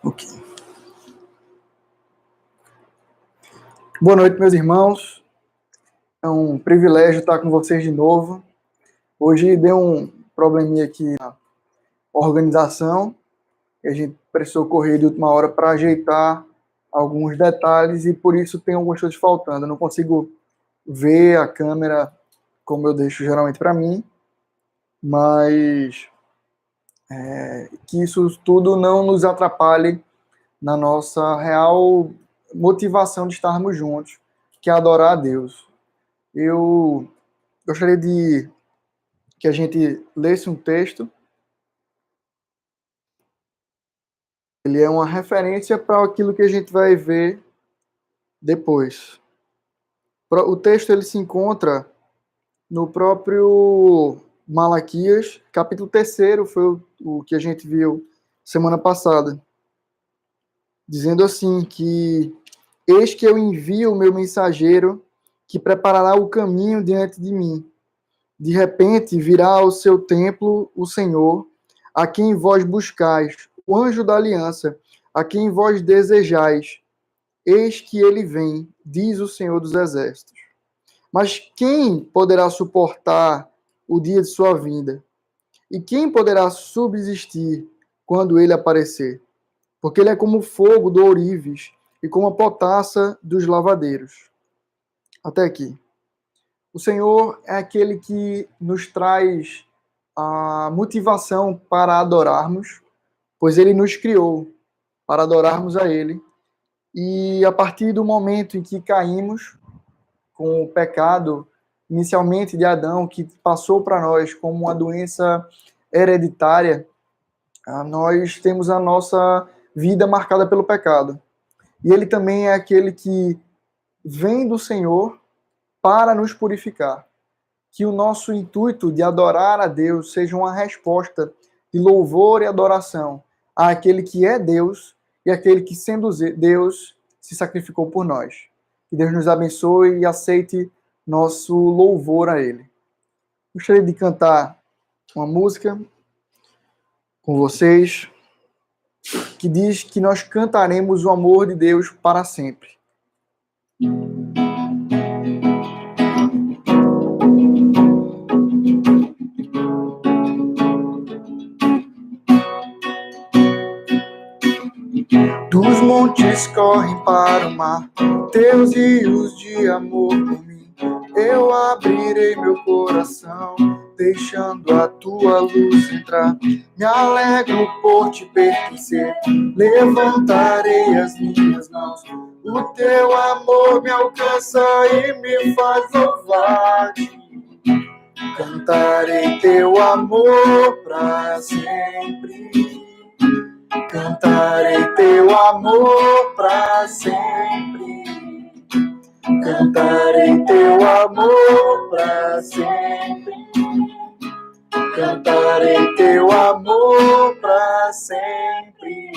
Ok. Boa noite, meus irmãos. É um privilégio estar com vocês de novo. Hoje deu um probleminha aqui na organização e a gente precisou correr de última hora para ajeitar alguns detalhes e por isso tem algumas coisas faltando. Eu não consigo ver a câmera como eu deixo geralmente para mim, mas que isso tudo não nos atrapalhe na nossa real motivação de estarmos juntos, que é adorar a Deus. Eu gostaria de que a gente lesse um texto. Ele é uma referência para aquilo que a gente vai ver depois. O texto ele se encontra no próprio Malaquias, capítulo 3, foi o que a gente viu semana passada, dizendo assim que eis que eu envio o meu mensageiro que preparará o caminho diante de mim. De repente virá ao seu templo o Senhor, a quem vós buscais, o anjo da aliança, a quem vós desejais. Eis que ele vem, diz o Senhor dos Exércitos. Mas quem poderá suportar o dia de sua vinda? E quem poderá subsistir quando ele aparecer? Porque ele é como o fogo do ourives e como a potassa dos lavadeiros. Até aqui. O Senhor é aquele que nos traz a motivação para adorarmos, pois Ele nos criou para adorarmos a Ele. E a partir do momento em que caímos com o pecado, inicialmente de Adão, que passou para nós como uma doença hereditária, nós temos a nossa vida marcada pelo pecado. E Ele também é aquele que vem do Senhor para nos purificar. Que o nosso intuito de adorar a Deus seja uma resposta de louvor e adoração àquele que é Deus e àquele que, sendo Deus, se sacrificou por nós. Que Deus nos abençoe e aceite nosso louvor a Ele. Gostaria de cantar uma música com vocês que diz que nós cantaremos o amor de Deus para sempre. Dos montes correm para o mar, teus rios de amor por mim. Eu abrirei meu coração, deixando a tua luz entrar. Me alegro por te pertencer, levantarei as minhas mãos. O teu amor me alcança e me faz louvar-te. Cantarei teu amor para sempre. Cantarei teu amor para sempre. Cantarei teu amor para sempre. Cantarei teu amor para sempre.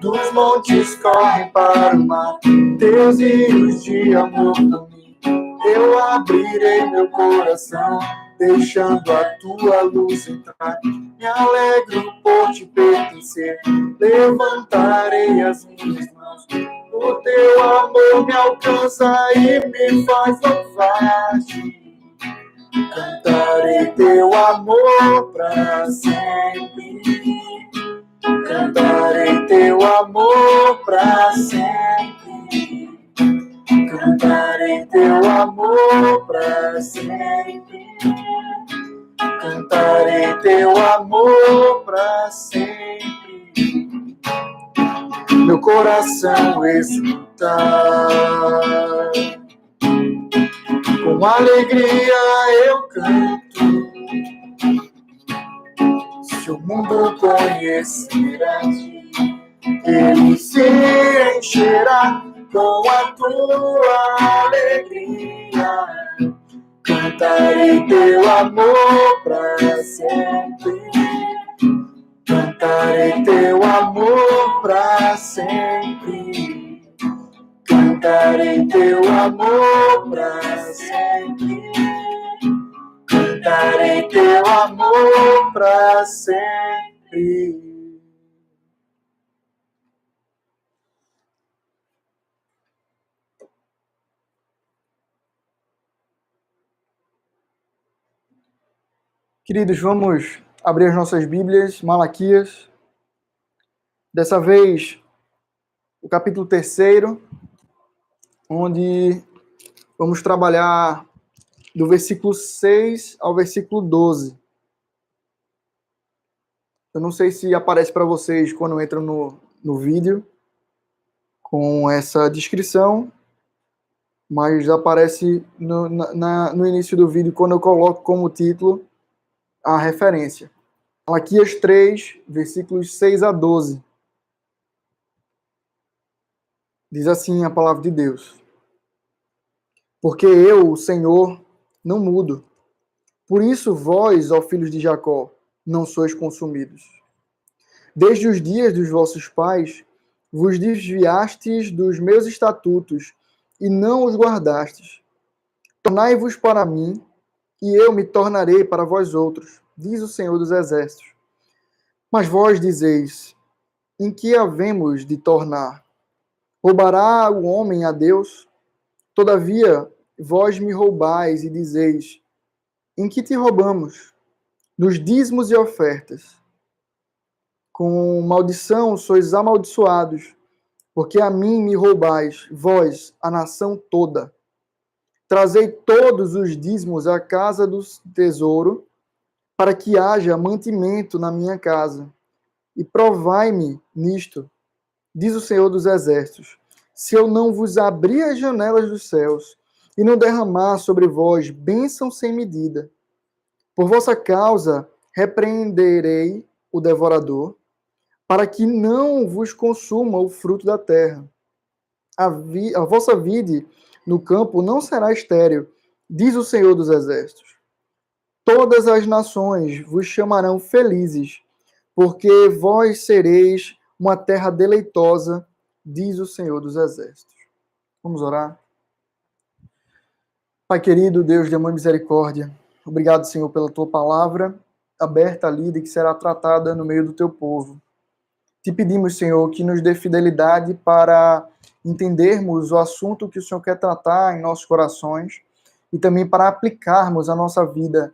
Dos montes correm para o mar, teus rios de amor por mim. Eu abrirei meu coração, deixando a tua luz entrar. Me alegro por te pertencer, levantarei as minhas mãos. O teu amor me alcança e me faz louvar-te. Cantarei teu amor para sempre. Cantarei teu amor para sempre. Cantarei teu amor para sempre. Cantarei teu amor para sempre. Meu coração exultar, com alegria eu canto. Se o mundo conhecer a ti, ele se encherá com a tua alegria. Cantarei teu amor para sempre. Cantarei teu amor para sempre. Cantarei teu amor para sempre. Cantarei teu amor para sempre. Queridos, vamos abrir as nossas Bíblias, Malaquias. Dessa vez, o capítulo 3, onde vamos trabalhar do versículo 6 ao versículo 12. Eu não sei se aparece para vocês quando entram no vídeo com essa descrição, mas aparece no início do vídeo quando eu coloco como título a referência. Malaquias 3, versículos 6 a 12. Diz assim a palavra de Deus: Porque eu, o Senhor, não mudo. Por isso vós, ó filhos de Jacó, não sois consumidos. Desde os dias dos vossos pais, vos desviastes dos meus estatutos e não os guardastes. Tornai-vos para mim, e eu me tornarei para vós outros, diz o Senhor dos Exércitos. Mas vós dizeis: em que havemos de tornar? Roubará o homem a Deus? Todavia, vós me roubais e dizeis: em que te roubamos? Dos dízimos e ofertas. Com maldição sois amaldiçoados, porque a mim me roubais, vós, a nação toda. Trazei todos os dízimos à casa do tesouro, para que haja mantimento na minha casa. E provai-me nisto, diz o Senhor dos Exércitos, se eu não vos abrir as janelas dos céus e não derramar sobre vós bênção sem medida. Por vossa causa repreenderei o devorador, para que não vos consuma o fruto da terra. A vossa vide no campo não será estéril, diz o Senhor dos Exércitos. Todas as nações vos chamarão felizes, porque vós sereis uma terra deleitosa, diz o Senhor dos Exércitos. Vamos orar? Pai querido, Deus de amor e misericórdia, obrigado, Senhor, pela tua palavra aberta, lida e que será tratada no meio do teu povo. Te pedimos, Senhor, que nos dê fidelidade para entendermos o assunto que o Senhor quer tratar em nossos corações e também para aplicarmos a nossa vida,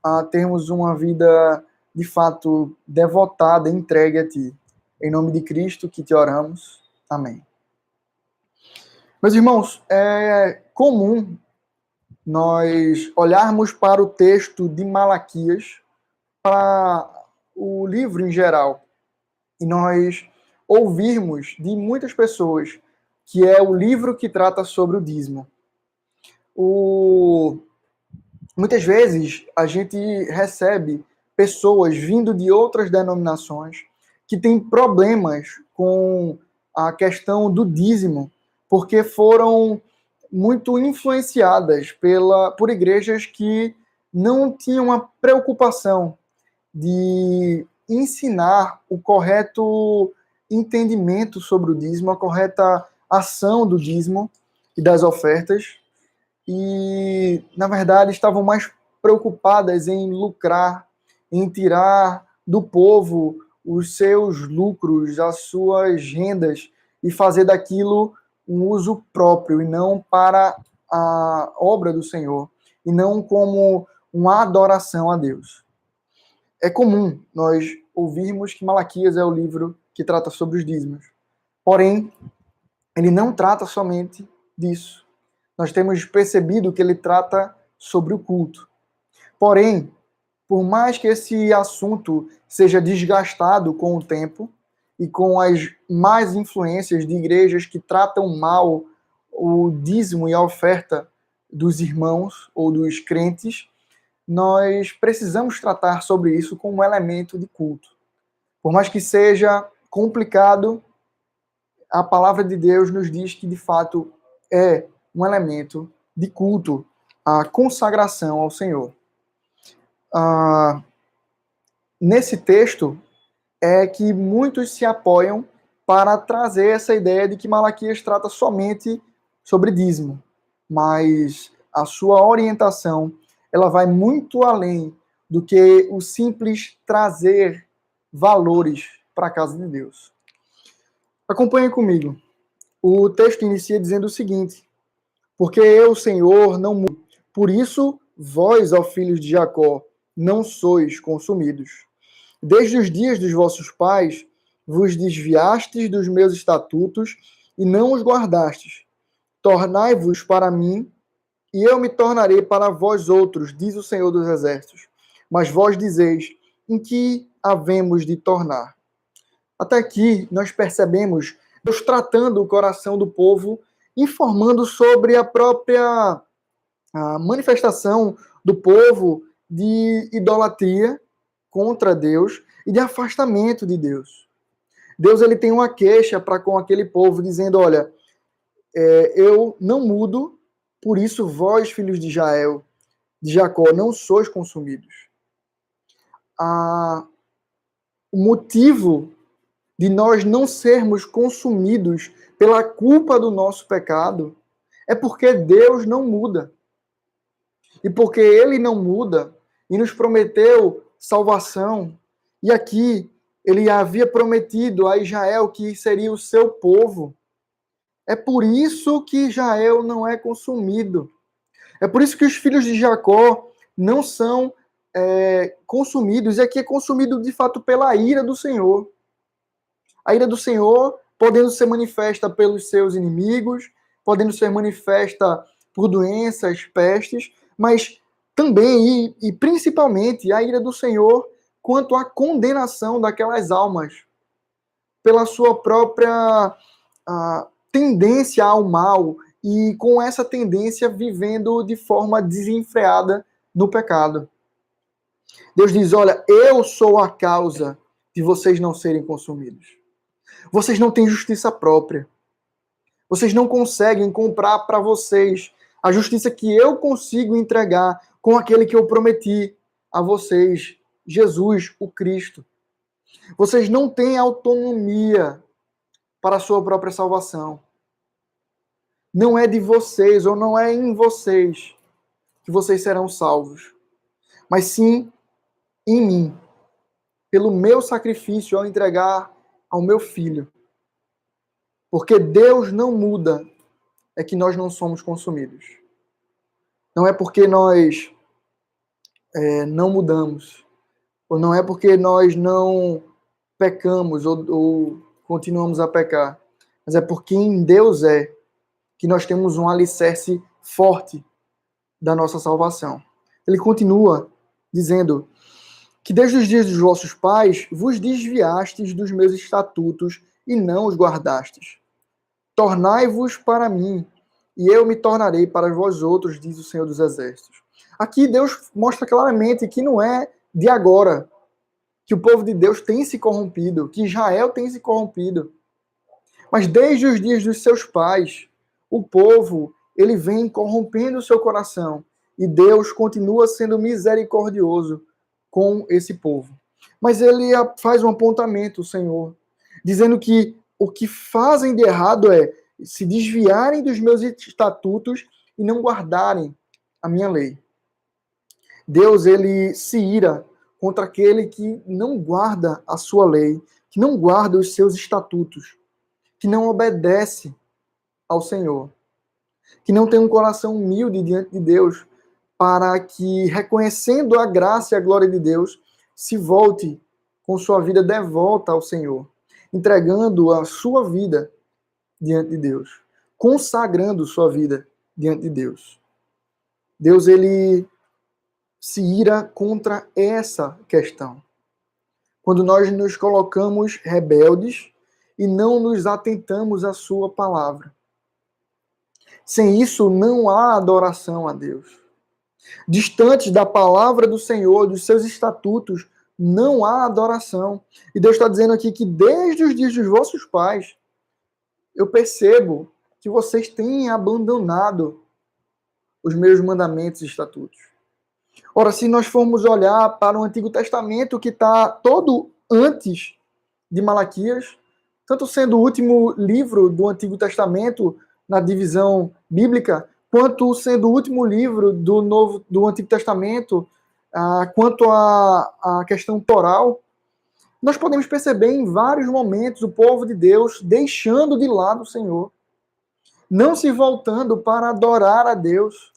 a termos uma vida, de fato, devotada, entregue a Ti. Em nome de Cristo que te oramos. Amém. Meus irmãos, é comum nós olharmos para o texto de Malaquias, para o livro em geral, e nós ouvirmos de muitas pessoas que é o livro que trata sobre o dízimo. Muitas vezes a gente recebe pessoas vindo de outras denominações que têm problemas com a questão do dízimo, porque foram muito influenciadas por igrejas que não tinham a preocupação de ensinar o correto entendimento sobre o dízimo, a correta ação do dízimo e das ofertas, e, na verdade, estavam mais preocupadas em lucrar, em tirar do povo os seus lucros, as suas rendas, e fazer daquilo um uso próprio, e não para a obra do Senhor, e não como uma adoração a Deus. É comum nós ouvirmos que Malaquias é o livro que trata sobre os dízimos. Porém, ele não trata somente disso. Nós temos percebido que ele trata sobre o culto. Porém, por mais que esse assunto seja desgastado com o tempo e com as más influências de igrejas que tratam mal o dízimo e a oferta dos irmãos ou dos crentes, nós precisamos tratar sobre isso como um elemento de culto. Por mais que seja complicado, a palavra de Deus nos diz que, de fato, é um elemento de culto, a consagração ao Senhor. Nesse texto é que muitos se apoiam para trazer essa ideia de que Malaquias trata somente sobre dízimo, mas a sua orientação ela vai muito além do que o simples trazer valores para a casa de Deus. Acompanhe comigo. O texto inicia dizendo o seguinte: porque eu, Senhor, não mudo. Por isso, vós, ó filhos de Jacó, não sois consumidos. Desde os dias dos vossos pais, vos desviastes dos meus estatutos e não os guardastes. Tornai-vos para mim, e eu me tornarei para vós outros, diz o Senhor dos Exércitos. Mas vós dizeis, em que havemos de tornar? Até aqui nós percebemos Deus tratando o coração do povo, informando sobre a própria manifestação do povo de idolatria contra Deus e de afastamento de Deus. Deus ele tem uma queixa para com aquele povo, dizendo, olha, eu não mudo, por isso vós, filhos de Israel, de Jacó, não sois consumidos. O motivo de nós não sermos consumidos pela culpa do nosso pecado é porque Deus não muda. E porque Ele não muda e nos prometeu salvação, e aqui Ele havia prometido a Israel que seria o seu povo, é por isso que Israel não é consumido. É por isso que os filhos de Jacó não são consumidos, e aqui é consumido de fato pela ira do Senhor. A ira do Senhor podendo ser manifesta pelos seus inimigos, podendo ser manifesta por doenças, pestes, mas também e principalmente a ira do Senhor quanto à condenação daquelas almas pela sua própria tendência ao mal e com essa tendência vivendo de forma desenfreada no pecado. Deus diz, olha, eu sou a causa de vocês não serem consumidos. Vocês não têm justiça própria. Vocês não conseguem comprar para vocês a justiça que eu consigo entregar com aquele que eu prometi a vocês, Jesus, o Cristo. Vocês não têm autonomia para a sua própria salvação. Não é de vocês, ou não é em vocês, que vocês serão salvos, mas sim em mim, pelo meu sacrifício ao entregar ao meu Filho. Porque Deus não muda, é que nós não somos consumidos. Não é porque nós não mudamos, ou não é porque nós não pecamos ou continuamos a pecar, mas é porque em Deus que nós temos um alicerce forte da nossa salvação. Ele continua dizendo que desde os dias dos vossos pais vos desviastes dos meus estatutos e não os guardastes. Tornai-vos para mim, e eu me tornarei para vós outros, diz o Senhor dos Exércitos. Aqui Deus mostra claramente que não é de agora que o povo de Deus tem se corrompido, que Israel tem se corrompido. Mas desde os dias dos seus pais, o povo, ele vem corrompendo o seu coração, e Deus continua sendo misericordioso com esse povo. Mas ele faz um apontamento, o Senhor, dizendo que o que fazem de errado é se desviarem dos meus estatutos e não guardarem a minha lei. Deus, ele se ira contra aquele que não guarda a sua lei, que não guarda os seus estatutos, que não obedece ao Senhor, que não tem um coração humilde diante de Deus, para que, reconhecendo a graça e a glória de Deus, se volte com sua vida de volta ao Senhor, entregando a sua vida diante de Deus, consagrando sua vida diante de Deus. Deus, ele se ira contra essa questão. Quando nós nos colocamos rebeldes e não nos atentamos à sua palavra. Sem isso, não há adoração a Deus. Distantes da palavra do Senhor, dos seus estatutos, não há adoração. E Deus está dizendo aqui que desde os dias dos vossos pais, eu percebo que vocês têm abandonado os meus mandamentos e estatutos. Ora, se nós formos olhar para o Antigo Testamento, que está todo antes de Malaquias, tanto sendo o último livro do Antigo Testamento na divisão bíblica, quanto sendo o último livro do Antigo Testamento, quanto à questão toral, nós podemos perceber em vários momentos o povo de Deus deixando de lado o Senhor, não se voltando para adorar a Deus,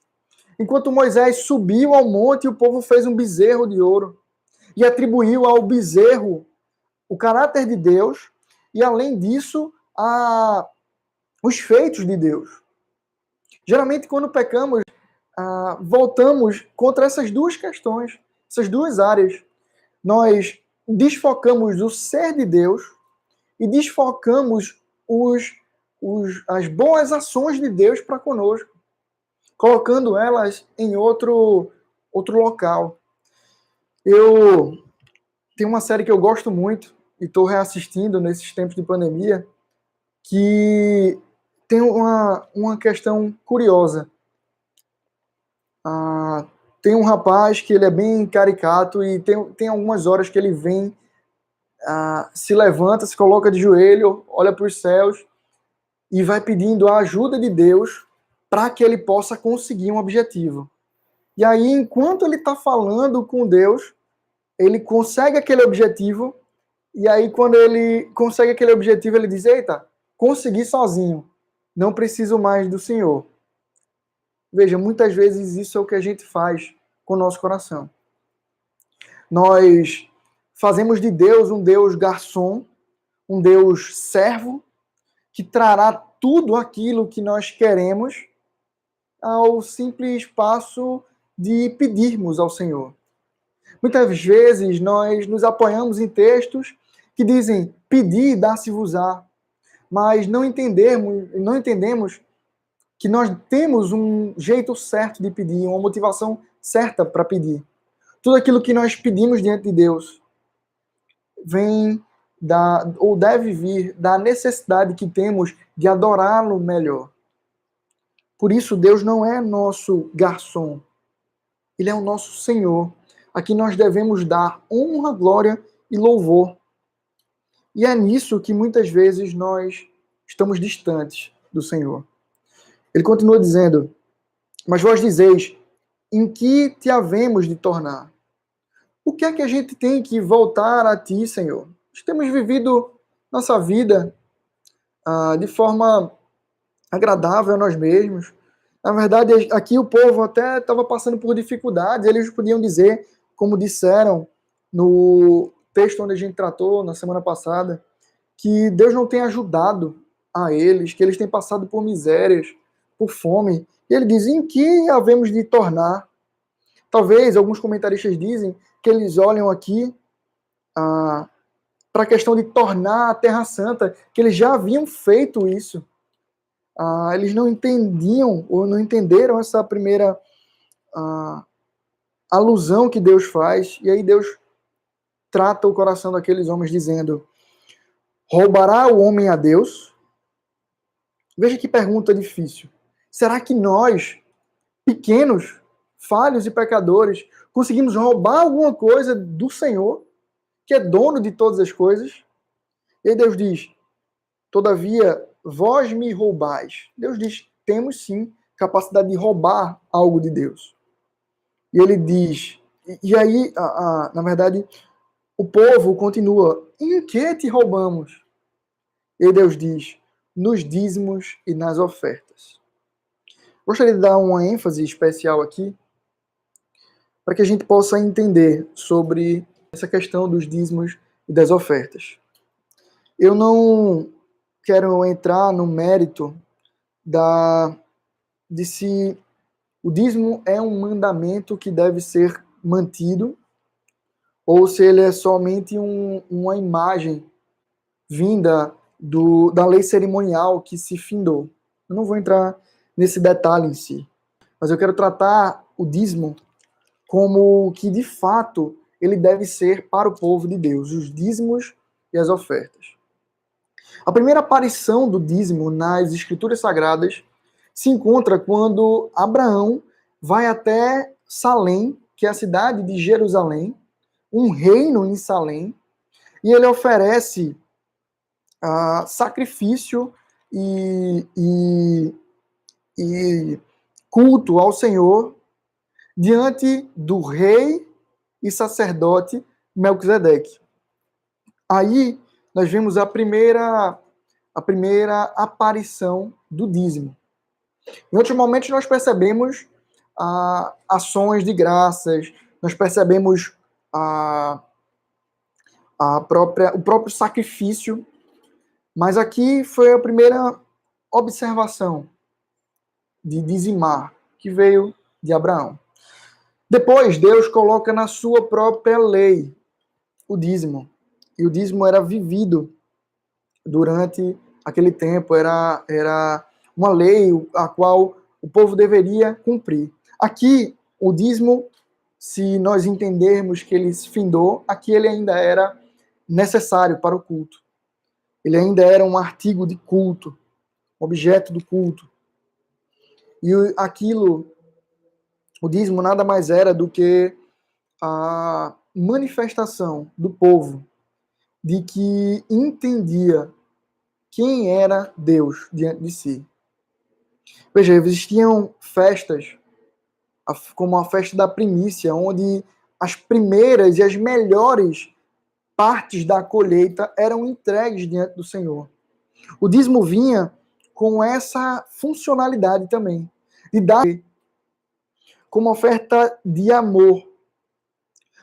Enquanto Moisés subiu ao monte, o povo fez um bezerro de ouro e atribuiu ao bezerro o caráter de Deus e, além disso, os feitos de Deus. Geralmente, quando pecamos, voltamos contra essas duas questões, essas duas áreas. Nós desfocamos o ser de Deus e desfocamos as boas ações de Deus para conosco, colocando elas em outro local. Eu tenho uma série que eu gosto muito e estou reassistindo nesses tempos de pandemia, que tem uma questão curiosa. Tem um rapaz que ele é bem caricato e tem algumas horas que ele vem, se levanta, se coloca de joelho, olha para os céus e vai pedindo a ajuda de Deus para que ele possa conseguir um objetivo. E aí, enquanto ele está falando com Deus, ele consegue aquele objetivo, e aí quando ele consegue aquele objetivo, ele diz, eita, consegui sozinho, não preciso mais do Senhor. Veja, muitas vezes isso é o que a gente faz com o nosso coração. Nós fazemos de Deus um Deus garçom, um Deus servo, que trará tudo aquilo que nós queremos ao simples passo de pedirmos ao Senhor. Muitas vezes nós nos apoiamos em textos que dizem, pedir, dá-se-vos-á, mas não entendemos que nós temos um jeito certo de pedir, uma motivação certa para pedir. Tudo aquilo que nós pedimos diante de Deus vem ou deve vir da necessidade que temos de adorá-lo melhor. Por isso, Deus não é nosso garçom. Ele é o nosso Senhor, a quem nós devemos dar honra, glória e louvor. E é nisso que muitas vezes nós estamos distantes do Senhor. Ele continua dizendo, mas vós dizeis, em que te havemos de tornar? O que é que a gente tem que voltar a ti, Senhor? Nós temos vivido nossa vida de forma agradável a nós mesmos. Na verdade, aqui o povo até estava passando por dificuldades. Eles podiam dizer, como disseram no texto onde a gente tratou na semana passada, que Deus não tem ajudado a eles, que eles têm passado por misérias, por fome. E ele diz, em que havemos de tornar? Talvez alguns comentaristas dizem que eles olham aqui para a questão de tornar a Terra Santa, que eles já haviam feito isso. Eles não entendiam ou não entenderam essa primeira alusão que Deus faz, e aí Deus trata o coração daqueles homens dizendo, roubará o homem a Deus? Veja que pergunta difícil. Será que nós, pequenos, falhos e pecadores, conseguimos roubar alguma coisa do Senhor, que é dono de todas as coisas? E aí Deus diz, todavia, vós me roubais. Deus diz, temos sim capacidade de roubar algo de Deus. E ele diz, e aí, na verdade, o povo continua, em que te roubamos? E Deus diz, nos dízimos e nas ofertas. Gostaria de dar uma ênfase especial aqui, para que a gente possa entender sobre essa questão dos dízimos e das ofertas. Eu não quero entrar no mérito de se o dízimo é um mandamento que deve ser mantido ou se ele é somente uma imagem vinda da lei cerimonial que se findou. Eu não vou entrar nesse detalhe em si, mas eu quero tratar o dízimo como que, de fato, ele deve ser para o povo de Deus, os dízimos e as ofertas. A primeira aparição do dízimo nas Escrituras Sagradas se encontra quando Abraão vai até Salém, que é a cidade de Jerusalém, um reino em Salém, e ele oferece sacrifício e culto ao Senhor diante do rei e sacerdote Melquisedeque. Aí nós vemos a primeira aparição do dízimo. Em outros momentos nós percebemos ações de graças, nós percebemos o próprio sacrifício, mas aqui foi a primeira observação de dizimar, que veio de Abraão. Depois, Deus coloca na sua própria lei o dízimo, e o dízimo era vivido durante aquele tempo, era uma lei a qual o povo deveria cumprir. Aqui, o dízimo, se nós entendermos que ele se findou, aqui ele ainda era necessário para o culto. Ele ainda era um artigo de culto, objeto do culto. E o dízimo nada mais era do que a manifestação do povo de que entendia quem era Deus diante de si. Veja, existiam festas, como a festa da primícia, onde as primeiras e as melhores partes da colheita eram entregues diante do Senhor. O dízimo vinha com essa funcionalidade também, de dar como oferta de amor.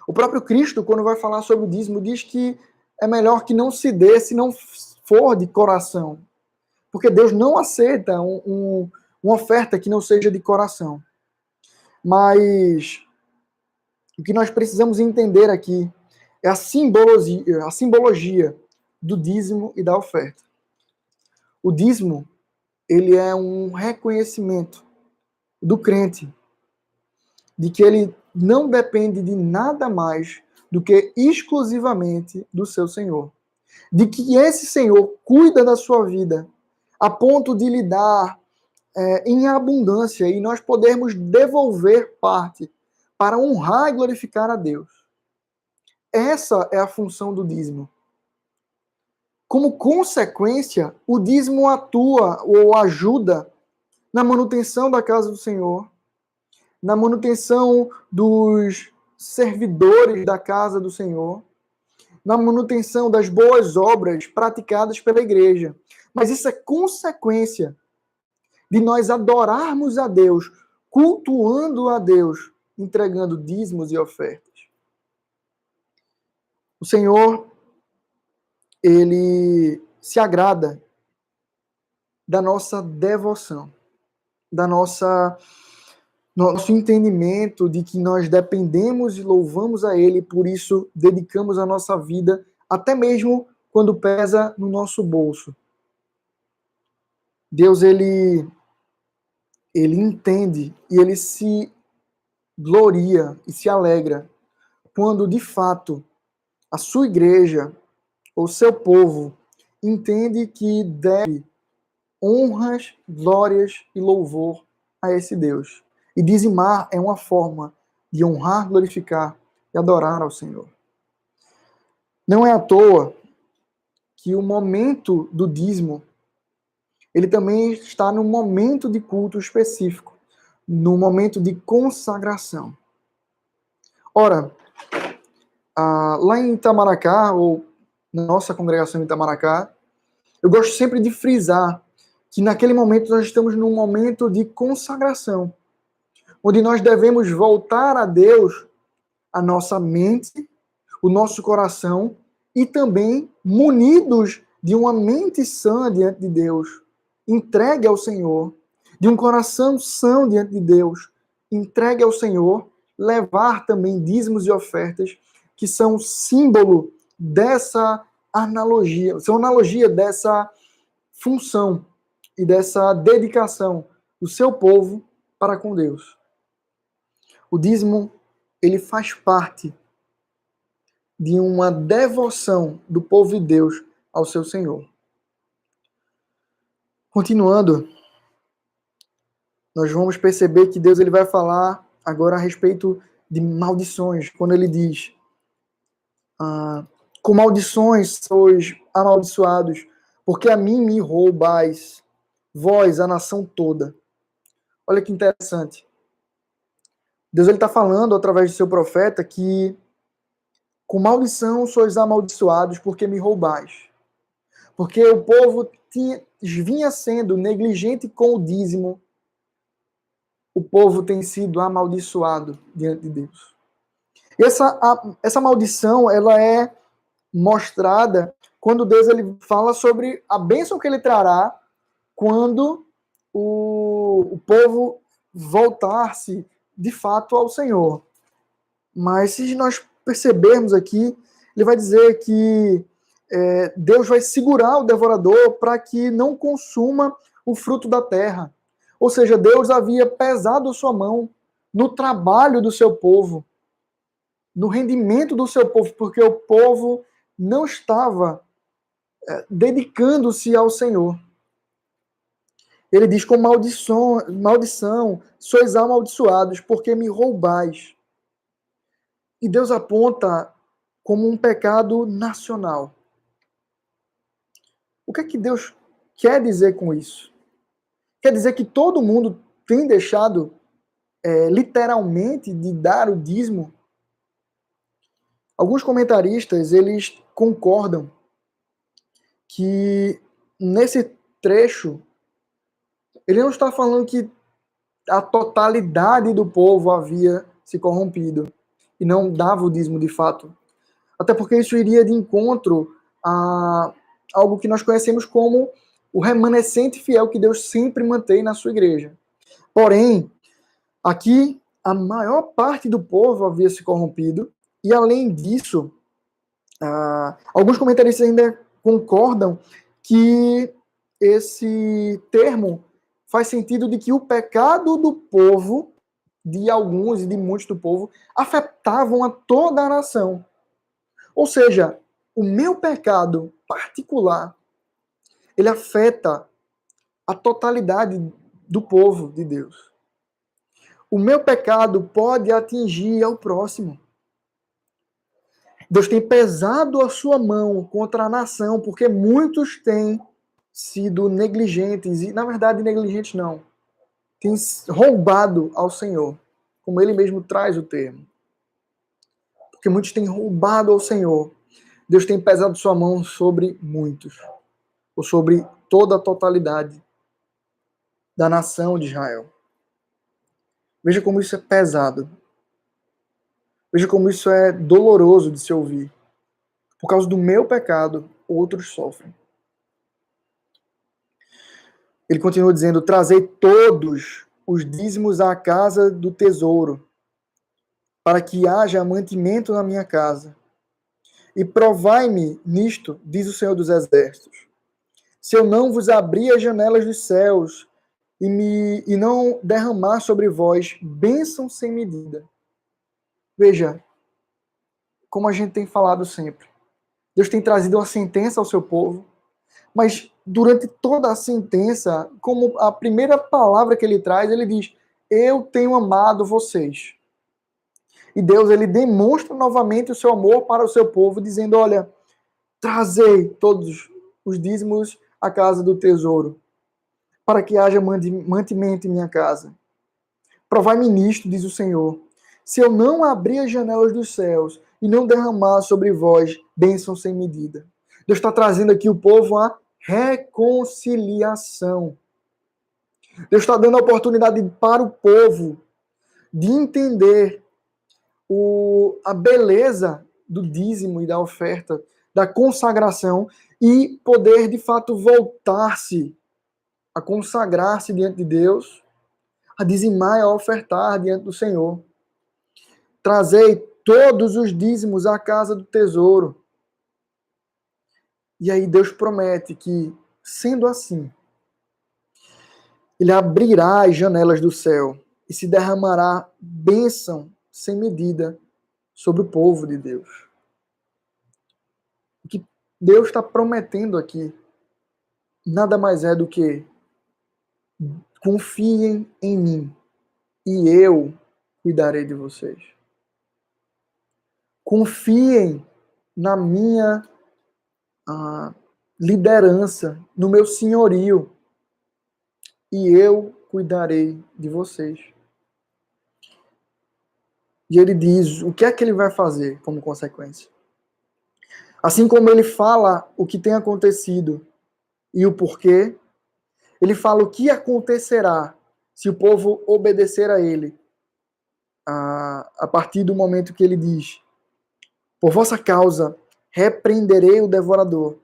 O próprio Cristo, quando vai falar sobre o dízimo, diz que é melhor que não se dê se não for de coração. Porque Deus não aceita uma oferta que não seja de coração. Mas o que nós precisamos entender aqui é a simbologia do dízimo e da oferta. O dízimo, ele é um reconhecimento do crente de que ele não depende de nada mais do que exclusivamente do seu Senhor. De que esse Senhor cuida da sua vida a ponto de lhe dar em abundância e nós podermos devolver parte para honrar e glorificar a Deus. Essa é a função do dízimo. Como consequência, o dízimo atua ou ajuda na manutenção da casa do Senhor, na manutenção dos servidores da casa do Senhor, na manutenção das boas obras praticadas pela igreja. Mas isso é consequência de nós adorarmos a Deus, cultuando a Deus, entregando dízimos e ofertas. O Senhor, ele se agrada da nossa devoção, da nosso entendimento de que nós dependemos e louvamos a Ele, por isso dedicamos a nossa vida, até mesmo quando pesa no nosso bolso. Deus, ele entende e ele se gloria e se alegra quando, de fato, a sua igreja, ou seu povo, entende que deve honras, glórias e louvor a esse Deus. E dizimar é uma forma de honrar, glorificar e adorar ao Senhor. Não é à toa que o momento do dízimo, ele também está num momento de culto específico, no momento de consagração. Ora, lá em Itamaracá, ou na nossa congregação em Itamaracá, eu gosto sempre de frisar que naquele momento nós estamos num momento de consagração, onde nós devemos voltar a Deus a nossa mente, o nosso coração, e também munidos de uma mente sã diante de Deus, entregue ao Senhor, de um coração são diante de Deus, entregue ao Senhor, levar também dízimos e ofertas, que são símbolo dessa analogia, são analogia dessa função e dessa dedicação do seu povo para com Deus. O dízimo, ele faz parte de uma devoção do povo de Deus ao seu Senhor. Continuando, nós vamos perceber que Deus ele vai falar agora a respeito de maldições, quando ele diz: com maldições sois amaldiçoados, porque a mim me roubais, vós, a nação toda. Olha que interessante. Deus está falando, através do seu profeta, que com maldição sois amaldiçoados, porque me roubais. Porque o povo vinha sendo negligente com o dízimo, o povo tem sido amaldiçoado diante de Deus. E essa maldição, ela é mostrada quando Deus ele fala sobre a bênção que ele trará quando o povo voltar-se de fato ao Senhor. Mas se nós percebermos aqui, ele vai dizer que Deus vai segurar o devorador para que não consuma o fruto da terra. Ou seja, Deus havia pesado a sua mão no trabalho do seu povo, no rendimento do seu povo, porque o povo não estava dedicando-se ao Senhor. Ele diz com maldição, sois amaldiçoados, porque me roubais. E Deus aponta como um pecado nacional. O que é que Deus quer dizer com isso? Quer dizer que todo mundo tem deixado literalmente de dar o dízimo? Alguns comentaristas, eles concordam que nesse trecho ele não está falando que a totalidade do povo havia se corrompido e não dava o dízimo de fato. Até porque isso iria de encontro a algo que nós conhecemos como o remanescente fiel que Deus sempre mantém na sua igreja. Porém, aqui a maior parte do povo havia se corrompido e, além disso, alguns comentaristas ainda concordam que esse termo faz sentido de que o pecado do povo, de alguns e de muitos do povo, afetavam a toda a nação. Ou seja, o meu pecado particular, ele afeta a totalidade do povo de Deus. O meu pecado pode atingir ao próximo. Deus tem pesado a sua mão contra a nação, porque muitos têm sido negligentes, e na verdade negligentes não, têm roubado ao Senhor, como ele mesmo traz o termo. Porque muitos têm roubado ao Senhor. Deus tem pesado sua mão sobre muitos, ou sobre toda a totalidade da nação de Israel. Veja como isso é pesado. Veja como isso é doloroso de se ouvir. Por causa do meu pecado, outros sofrem. Ele continua dizendo: trazei todos os dízimos à casa do tesouro, para que haja mantimento na minha casa. E provai-me nisto, diz o Senhor dos Exércitos, se eu não vos abrir as janelas dos céus e não derramar sobre vós bênção sem medida. Veja, como a gente tem falado sempre, Deus tem trazido uma sentença ao seu povo, mas durante toda a sentença, como a primeira palavra que ele traz, ele diz: eu tenho amado vocês. E Deus, ele demonstra novamente o seu amor para o seu povo, dizendo: olha, trazei todos os dízimos à casa do tesouro, para que haja mantimento em minha casa. Provai-me nisto, diz o Senhor, se eu não abrir as janelas dos céus e não derramar sobre vós bênção sem medida. Deus está trazendo aqui o povo a reconciliação. Deus está dando a oportunidade para o povo de entender a beleza do dízimo e da oferta, da consagração, e poder, de fato, voltar-se a consagrar-se diante de Deus, a dizimar e a ofertar diante do Senhor. Trazei todos os dízimos à casa do tesouro. E aí Deus promete que, sendo assim, Ele abrirá as janelas do céu e se derramará bênção sem medida sobre o povo de Deus. O que Deus está prometendo aqui nada mais é do que: confiem em mim e eu cuidarei de vocês. Confiem na minha liderança, no meu senhorio, e eu cuidarei de vocês. E ele diz o que é que ele vai fazer como consequência. Assim como ele fala o que tem acontecido e o porquê, ele fala o que acontecerá se o povo obedecer a ele, a partir do momento que ele diz: por vossa causa repreenderei o devorador,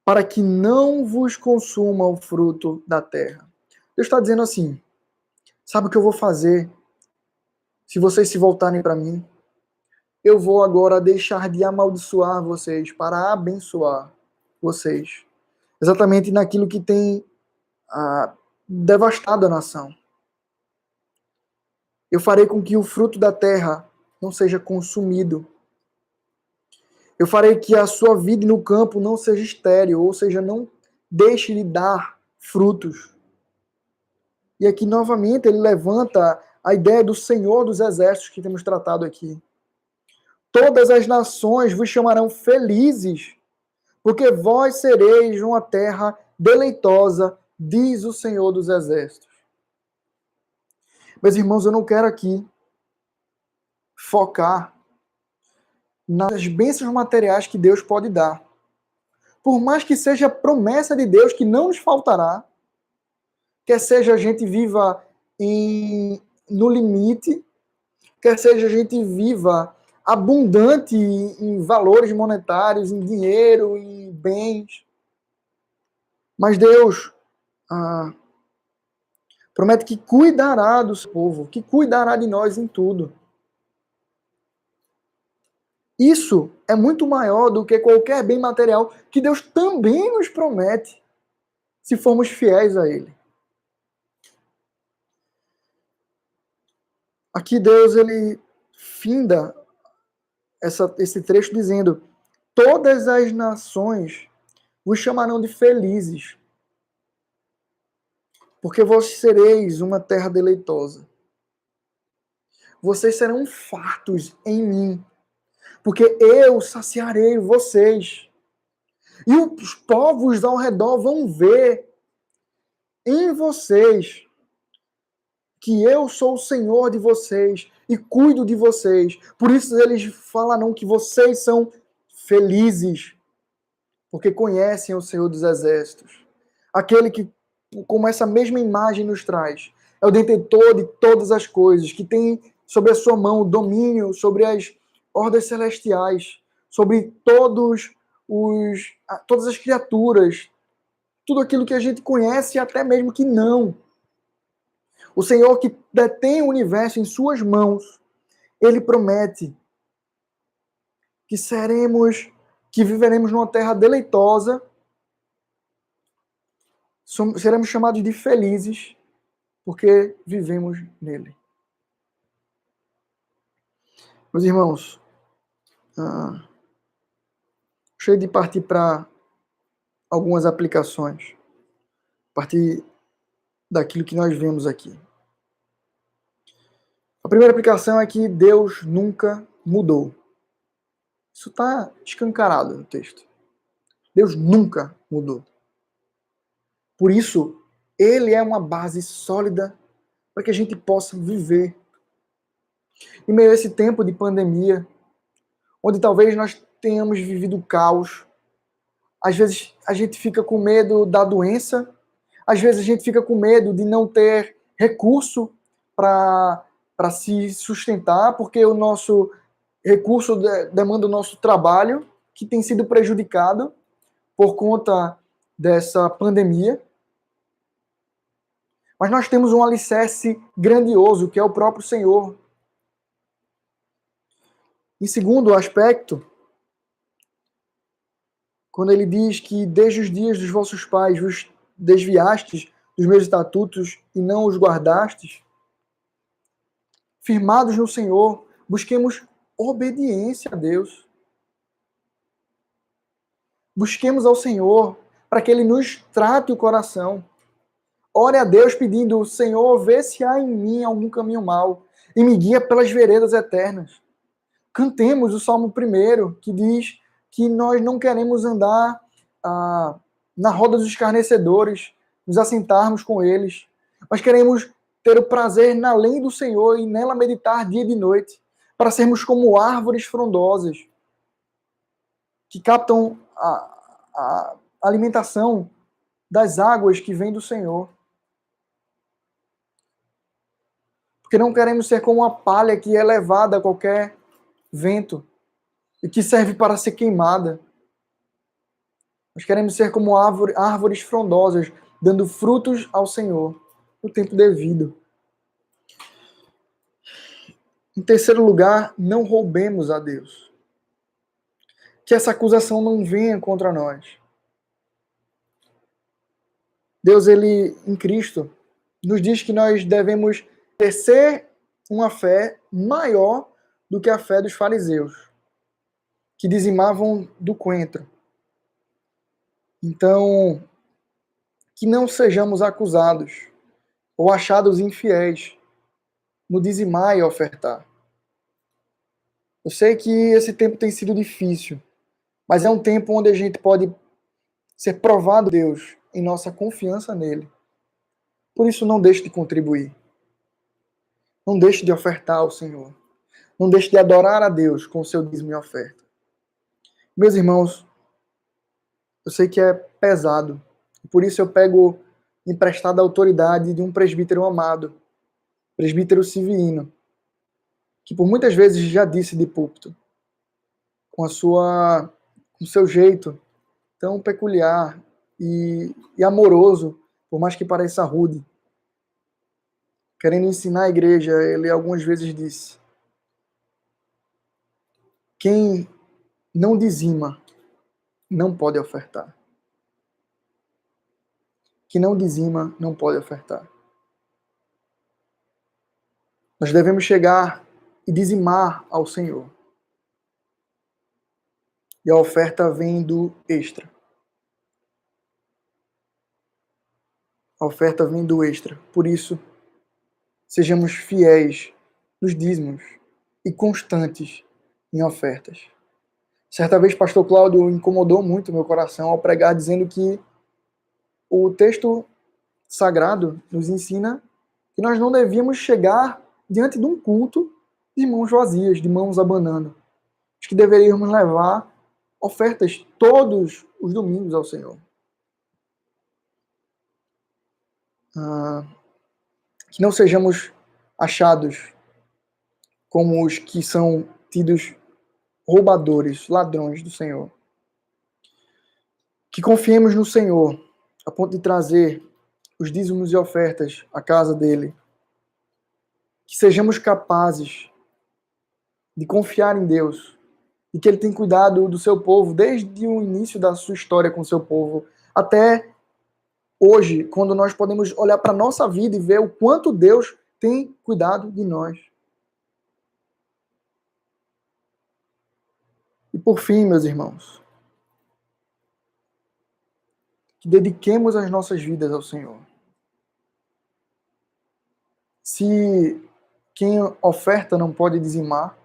para que não vos consuma o fruto da terra. Deus está dizendo assim: sabe o que eu vou fazer se vocês se voltarem para mim? Eu vou agora deixar de amaldiçoar vocês para abençoar vocês. Exatamente naquilo que tem devastado a nação. Eu farei com que o fruto da terra não seja consumido. Eu farei que a sua vida no campo não seja estéril, ou seja, não deixe de dar frutos. E aqui, novamente, ele levanta a ideia do Senhor dos Exércitos que temos tratado aqui. Todas as nações vos chamarão felizes, porque vós sereis uma terra deleitosa, diz o Senhor dos Exércitos. Meus irmãos, eu não quero aqui focar nas bênçãos materiais que Deus pode dar. Por mais que seja a promessa de Deus que não nos faltará, quer seja a gente viva no limite, quer seja a gente viva abundante em valores monetários, em dinheiro, em bens. Mas Deus promete que cuidará do seu povo, que cuidará de nós em tudo. Isso é muito maior do que qualquer bem material que Deus também nos promete, se formos fiéis a Ele. Aqui Deus, ele finda esse trecho dizendo: todas as nações vos chamarão de felizes, porque vós sereis uma terra deleitosa. Vocês serão fartos em mim, porque eu saciarei vocês. E os povos ao redor vão ver em vocês que eu sou o Senhor de vocês e cuido de vocês. Por isso eles falarão que vocês são felizes, porque conhecem o Senhor dos Exércitos. Aquele que, como essa mesma imagem nos traz, é o detentor de todas as coisas, que tem sobre a sua mão o domínio sobre as ordens celestiais, sobre todas as criaturas, tudo aquilo que a gente conhece e até mesmo que não. O Senhor que detém o universo em suas mãos, ele promete que viveremos numa terra deleitosa, seremos chamados de felizes, porque vivemos nele. Meus irmãos, cheio de partir para algumas aplicações, a partir daquilo que nós vemos aqui. A primeira aplicação é que Deus nunca mudou. Isso está escancarado no texto. Deus nunca mudou. Por isso, ele é uma base sólida para que a gente possa viver. Em meio a esse tempo de pandemia, onde talvez nós tenhamos vivido caos, às vezes a gente fica com medo da doença, às vezes a gente fica com medo de não ter recurso para se sustentar, porque o nosso recurso demanda o nosso trabalho, que tem sido prejudicado por conta dessa pandemia. Mas nós temos um alicerce grandioso, que é o próprio Senhor. Em segundo aspecto, quando ele diz que desde os dias dos vossos pais vos desviastes dos meus estatutos e não os guardastes, firmados no Senhor, busquemos obediência a Deus. Busquemos ao Senhor para que Ele nos trate o coração. Ore a Deus pedindo: Senhor, vê se há em mim algum caminho mau e me guia pelas veredas eternas. Cantemos o Salmo 1, que diz que nós não queremos andar na roda dos escarnecedores, nos assentarmos com eles, mas queremos ter o prazer na lei do Senhor e nela meditar dia e noite, para sermos como árvores frondosas, que captam a alimentação das águas que vem do Senhor. Porque não queremos ser como uma palha que é levada a qualquer vento e que serve para ser queimada. Nós queremos ser como árvores frondosas, dando frutos ao Senhor no tempo devido. Em terceiro lugar, não roubemos a Deus. Que essa acusação não venha contra nós. Deus, ele, em Cristo, nos diz que nós devemos exercer uma fé maior do que a fé dos fariseus, que dizimavam do coentro. Então, que não sejamos acusados ou achados infiéis no dizimar e ofertar. Eu sei que esse tempo tem sido difícil, mas é um tempo onde a gente pode ser provado Deus em nossa confiança nele. Por isso, não deixe de contribuir. Não deixe de ofertar ao Senhor. Não deixe de adorar a Deus com o seu dízimo e oferta. Meus irmãos, eu sei que é pesado. Por isso eu pego emprestada a autoridade de um presbítero amado, presbítero Severino, que por muitas vezes já disse de púlpito, com o seu jeito tão peculiar e amoroso, por mais que pareça rude, querendo ensinar a igreja, ele algumas vezes disse: quem não dizima não pode ofertar. Quem não dizima não pode ofertar. Nós devemos chegar e dizimar ao Senhor. E a oferta vem do extra. A oferta vem do extra. Por isso, sejamos fiéis nos dízimos e constantes em ofertas. Certa vez, pastor Cláudio incomodou muito meu coração ao pregar, dizendo que o texto sagrado nos ensina que nós não devíamos chegar diante de um culto de mãos vazias, de mãos abanando. Que deveríamos levar ofertas todos os domingos ao Senhor. Que não sejamos achados como os que são tidos roubadores, ladrões do Senhor. Que confiemos no Senhor, a ponto de trazer os dízimos e ofertas à casa dele. Que sejamos capazes de confiar em Deus e que ele tem cuidado do seu povo desde o início da sua história com o seu povo até hoje, quando nós podemos olhar para a nossa vida e ver o quanto Deus tem cuidado de nós. E por fim, meus irmãos, que dediquemos as nossas vidas ao Senhor. Se quem oferta não pode dizimar,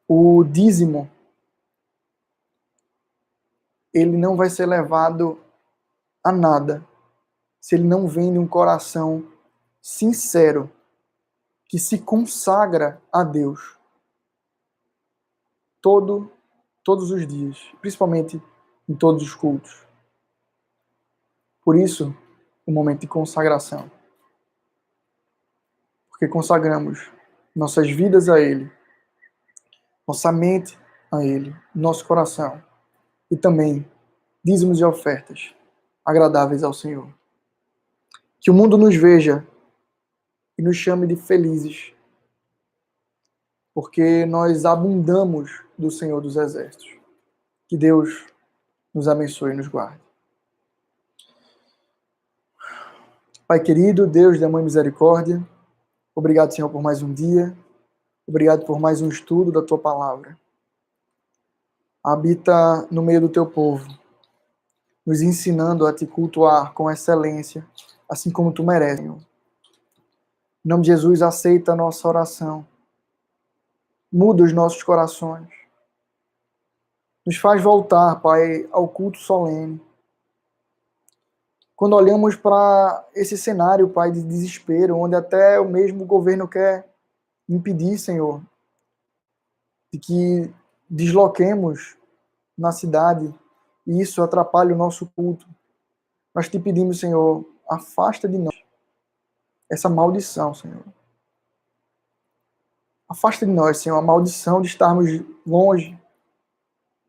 o dízimo ele não vai ser levado a nada se ele não vem de um coração sincero que se consagra a Deus todos os dias, principalmente em todos os cultos. Por isso, o momento de consagração. Porque consagramos nossas vidas a Ele, nossa mente a Ele, nosso coração e também dízimos e ofertas agradáveis ao Senhor. Que o mundo nos veja e nos chame de felizes, porque nós abundamos do Senhor dos Exércitos. Que Deus nos abençoe e nos guarde. Pai querido, Deus de amor e misericórdia, obrigado, Senhor, por mais um dia. Obrigado por mais um estudo da Tua Palavra. Habita no meio do Teu povo, nos ensinando a Te cultuar com excelência, assim como Tu mereces, Senhor. Em nome de Jesus, aceita a nossa oração. Muda os nossos corações. Nos faz voltar, Pai, ao culto solene. Quando olhamos para esse cenário, Pai, de desespero, onde até o mesmo governo quer impedir, Senhor, de que desloquemos na cidade e isso atrapalha o nosso culto. Nós te pedimos, Senhor, afasta de nós essa maldição, Senhor. Afasta de nós, Senhor, a maldição de estarmos longe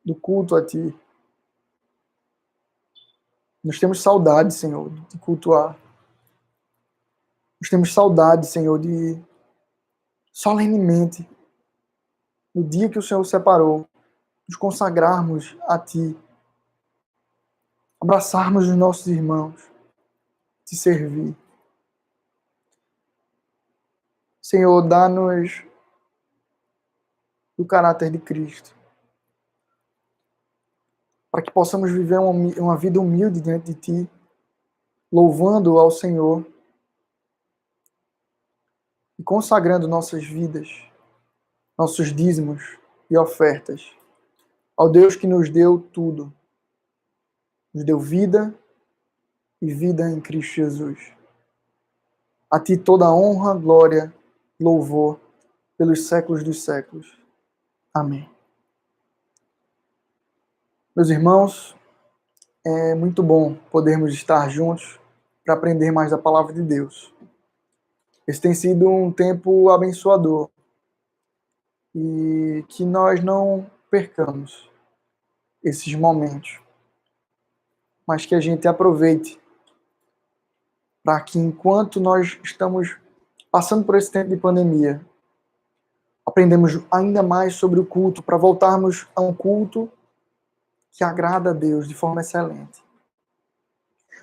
do culto a Ti. Nós temos saudade, Senhor, de cultuar. Nós temos saudade, Senhor, de solenemente, no dia que o Senhor separou, nos consagrarmos a Ti, abraçarmos os nossos irmãos, Te servir. Senhor, dá-nos o caráter de Cristo, para que possamos viver uma vida humilde diante de Ti, louvando ao Senhor e consagrando nossas vidas, nossos dízimos e ofertas ao Deus que nos deu tudo, nos deu vida e vida em Cristo Jesus. A Ti toda a honra, glória, louvor pelos séculos dos séculos. Amém. Meus irmãos, é muito bom podermos estar juntos para aprender mais da palavra de Deus. Esse tem sido um tempo abençoador e que nós não percamos esses momentos, mas que a gente aproveite para que enquanto nós estamos passando por esse tempo de pandemia, aprendemos ainda mais sobre o culto, para voltarmos a um culto que agrada a Deus de forma excelente.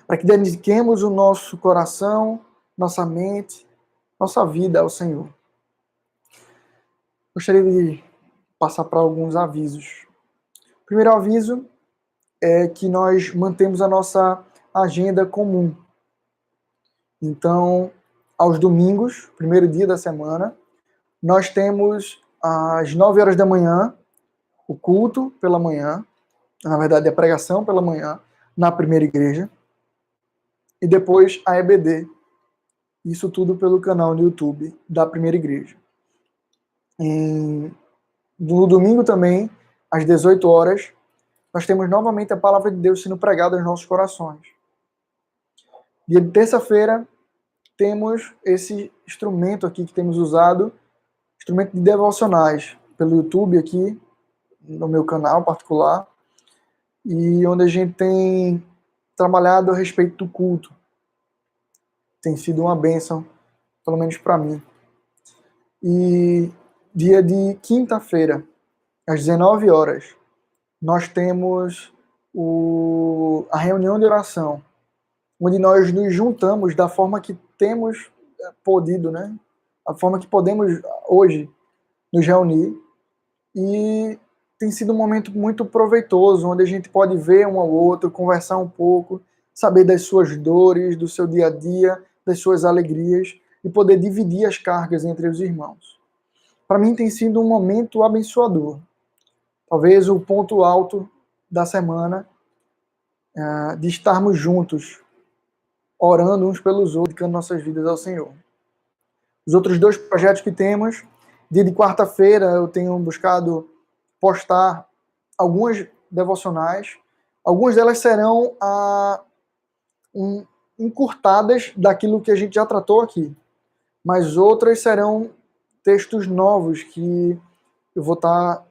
Para que dediquemos o nosso coração, nossa mente, nossa vida ao Senhor. Gostaria de passar para alguns avisos. O primeiro aviso é que nós mantemos a nossa agenda comum. Então, aos domingos, primeiro dia da semana, nós temos às 9 horas da manhã o culto pela manhã, na verdade a pregação pela manhã, na primeira igreja, e depois a EBD. Isso tudo pelo canal no YouTube da primeira igreja. No domingo também, às 18 horas, nós temos novamente a palavra de Deus sendo pregada aos nossos corações. Dia de terça-feira, temos esse instrumento aqui que temos usado, instrumento de devocionais, pelo YouTube aqui, no meu canal particular, e onde a gente tem trabalhado a respeito do culto. Tem sido uma bênção, pelo menos para mim. E dia de quinta-feira, às 19 horas, nós temos a reunião de oração, onde nós nos juntamos da forma que temos podido, né? A forma que podemos hoje nos reunir. E tem sido um momento muito proveitoso, onde a gente pode ver um ao outro, conversar um pouco, saber das suas dores, do seu dia a dia, das suas alegrias, e poder dividir as cargas entre os irmãos. Para mim tem sido um momento abençoador. Talvez o ponto alto da semana, de estarmos juntos, orando uns pelos outros, dedicando nossas vidas ao Senhor. Os outros dois projetos que temos, dia de quarta-feira eu tenho buscado postar algumas devocionais. Algumas delas serão encurtadas daquilo que a gente já tratou aqui, mas outras serão textos novos que eu vou estar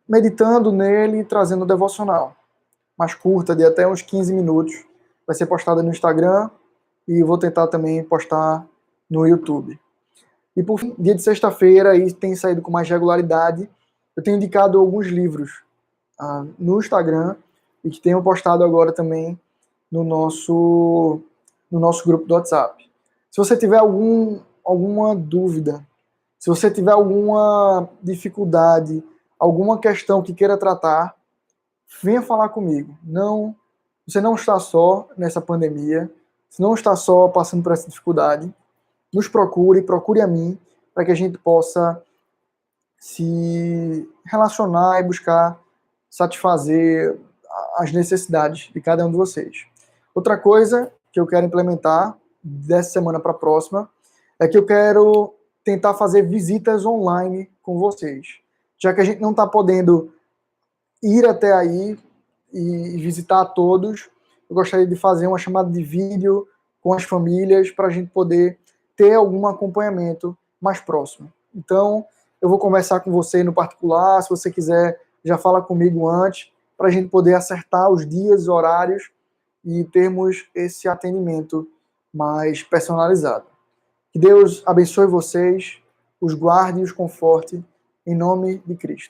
meditando nele e trazendo devocional, mais curta, de até uns 15 minutos. Vai ser postada no Instagram e vou tentar também postar no YouTube. E por fim, dia de sexta-feira, e tem saído com mais regularidade, eu tenho indicado alguns livros no Instagram e que tenho postado agora também no nosso grupo do WhatsApp. Se você tiver alguma dúvida, se você tiver alguma dificuldade, alguma questão que queira tratar, venha falar comigo. Você não está só nessa pandemia, você não está só passando por essa dificuldade. Nos procure a mim, para que a gente possa se relacionar e buscar satisfazer as necessidades de cada um de vocês. Outra coisa que eu quero implementar dessa semana para a próxima é que eu quero tentar fazer visitas online com vocês. Já que a gente não está podendo ir até aí e visitar todos, eu gostaria de fazer uma chamada de vídeo com as famílias, para a gente poder ter algum acompanhamento mais próximo. Então, eu vou conversar com você no particular, se você quiser, já fala comigo antes, para a gente poder acertar os dias e horários e termos esse atendimento mais personalizado. Que Deus abençoe vocês, os guarde e os conforte, em nome de Cristo.